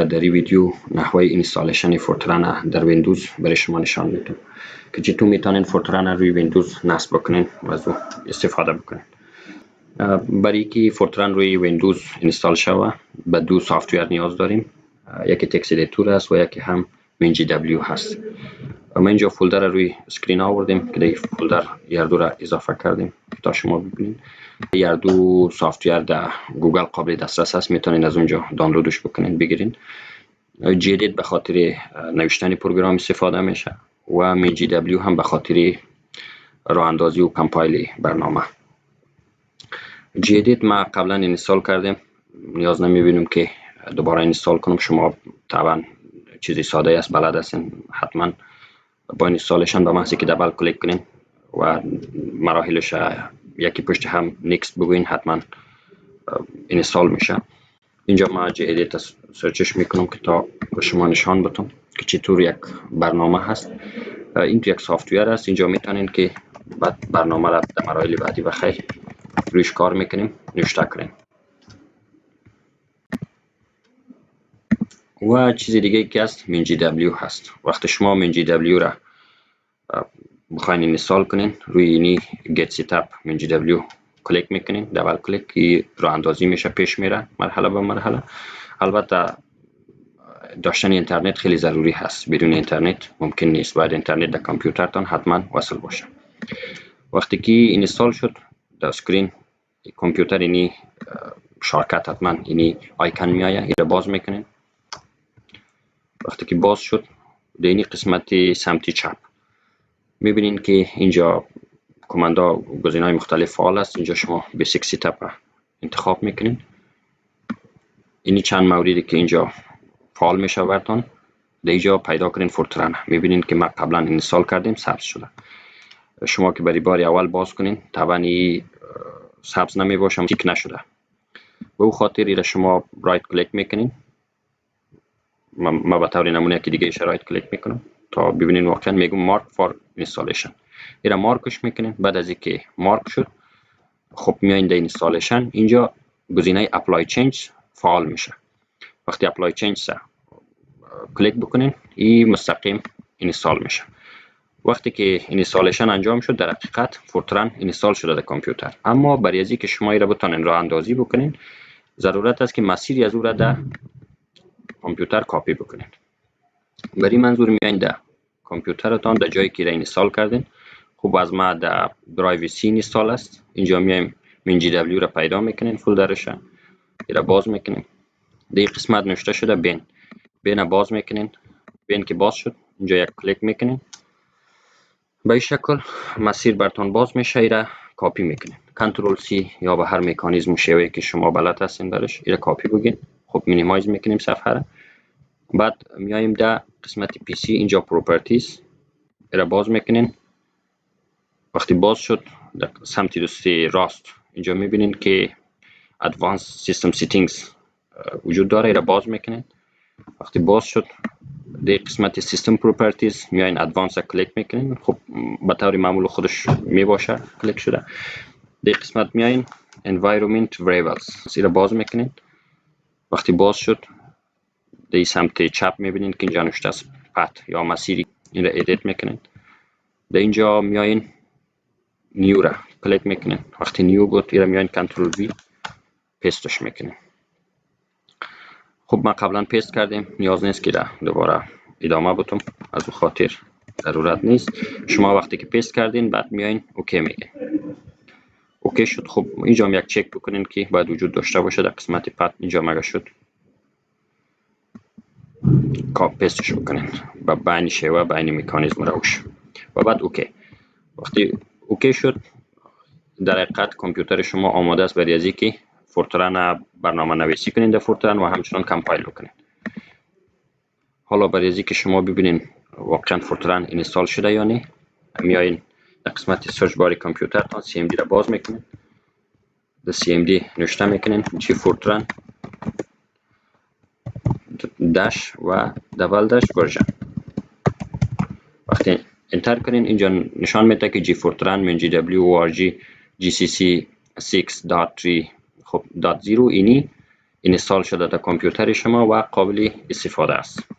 در این ویدیو نحوه اینستالیشن فورترن در ویندوز برای شما نشان میدم که چطور میتونین فورترن روی ویندوز نصب بکنین و از او استفاده بکنین. برای که فورترن روی ویندوز اینستال شوه به دو سافتویر نیاز داریم، یکی تکست ادیتور است و یکی هم WinGW هست. ما اینجا فولدر روی اسکرین آوردیم که در فولدر یاردو را اضافه کردیم تا شما ببینید. یاردو سافتویر در گوگل قابل دسترس است، میتونین از اونجا دانلودش بکنین بگیرین. جدید به خاطر نوشتن پروگرام استفاده میشه و WinGW هم به خاطر راه اندازی و کمپایل برنامه. جدید ما قبلا اینستال کردیم، نیاز نمیبینیم که دوباره اینستال کنم. شما طبعا چیزی ساده است بلد هستین، حتما با اینستالیشن به محضی که دبل کلیک کنین و مراحلش یکی پشت هم نیکست بگوین حتما اینستال میشه. اینجا ما جدید سرچش میکنم که تا به شما نشان بدم که چطور یک برنامه هست. این تو یک سافتویر است، اینجا میتونین که بعد برنامه را در مراحل بعدی بخیر رویش کار میکنیم نوشته کنیم. و چیز دیگه که هست WinGW هست. وقتی شما WinGW را بخواین اینستال کنین روی اینی Get Setup WinGW کلیک میکنین، دبل کلیک راه اندازی میشه، پیش میره مرحله به مرحله. البته داشتن اینترنت خیلی ضروری هست، بدون اینترنت ممکن نیست، باید اینترنت در کامپیوترتان حتما وصل باشه. وقتی که اینستال شد در اسکرین کامپیوتر اینی شارکت حتما اینی آیکن میآید، این را باز میکنین. وقتی که باز شد در این قسمت سمت چپ میبینین که اینجا کماندا گزینه‌های مختلف فعال است. اینجا شما بیسیک ستاپ انتخاب میکنین. اینی چند موردی که اینجا فعال میشه براتون در اینجا پیدا کنین. فورترن میبینین که ما قبلا اینستال کردیم، سبز شده. شما که برای بار اول باز کنین طبعا این سبز نمی باشه، تیک نشده. به او خاطر ایره شما رایت کلیک میکنین. ما به طور نمونه که دیگه رایت کلیک میکنم تا ببینین واقعا میگم مارک فور اینستالیشن. ایره مارکش میکنین. بعد از اینکه مارک شد خب میایین در اینستالیشن، اینجا گزینه اپلای چنج فعال میشه. وقتی اپلای چنج کلیک بکنین این مستقیم اینستال میشه. وقتی که اینستالیشن انجام شد در حقیقت فورترن اینستال شده در کامپیوتر. اما برای از اینکه شما ایره بتونین راه اندازی بکنین ضرورت است که مسیری از او را در کامپیوتر کپی بکنین. برای منظور میایین در کامپیوترتان در جایی که را اینستال کردین. خب از ما در برای سی اینستال است. اینجا میایم WinGW را پیدا میکنین، فولدرش را باز میکنین. در این قسمت نوشته شده بین باز میکنین. بین که باز شد اینجا یک کلیک میکنین. به این شکل مسیر براتون باز میشه. ایره کپی میکنین. کنترل سی یا به هر مکانیزم و شیوهی که شما بلد هستین درش ایره کپی بگین. خب مینیمایز میکنیم صفحه را. بعد میایم در قسمت پی سی، اینجا پروپرتیز ایره باز میکنین. وقتی باز شد در سمت دست راست اینجا میبینین که ادوانس سیستم سیتینگز وجود داره، ایره باز میکنین. وقتی باز شد در قسمت سیستم پروپرتیز میاین ادوانس کلیک میکنین. خب به طور معمول خودش میباشه کلیک شده. در قسمت میاین environment variables ایره باز میکنین. وقتی باز شد در سمت چپ میبینین که اینجا نوشته است پت یا مسیری، این را ادیت میکنین. در اینجا میاین نیو را کلیک میکنین. وقتی نیو بود ایره میاین کنترل وی پیستش میکنین. خب ما قبلا پیست کردیم، نیاز نیست که دوباره ادامه بدم، از اون خاطر ضرورت نیست. شما وقتی که پیست کردین بعد میاین اوکی میگین. اوکی شد. خب اینجا یک چک بکنین که باید وجود داشته باشه در قسمت پت. اینجا مگه شد کاپ پیستش بکنین و بین شیوه بین مکانیزم روش و بعد اوکی. وقتی اوکی شد در حقیقت کامپیوتر شما آماده است برای از اینکه فورترن برنامه نویسی کنین در فورترن و همچنان کمپایل بکنین. حالا برای از اینکه شما ببینین واقعا فورترن اینستال شده یا نه، میایین در قسمت سرچ بار کامپیوترتان CMD را باز میکنین. در CMD نوشته میکنین چی فورترن داش و دبل داش ورژن. وقتی انتر کنین اینجا نشان میده که جی فورترن WinGW org GCC 6.3 خب .0 اینی اینستال شده در کامپیوتر شما و قابل استفاده است.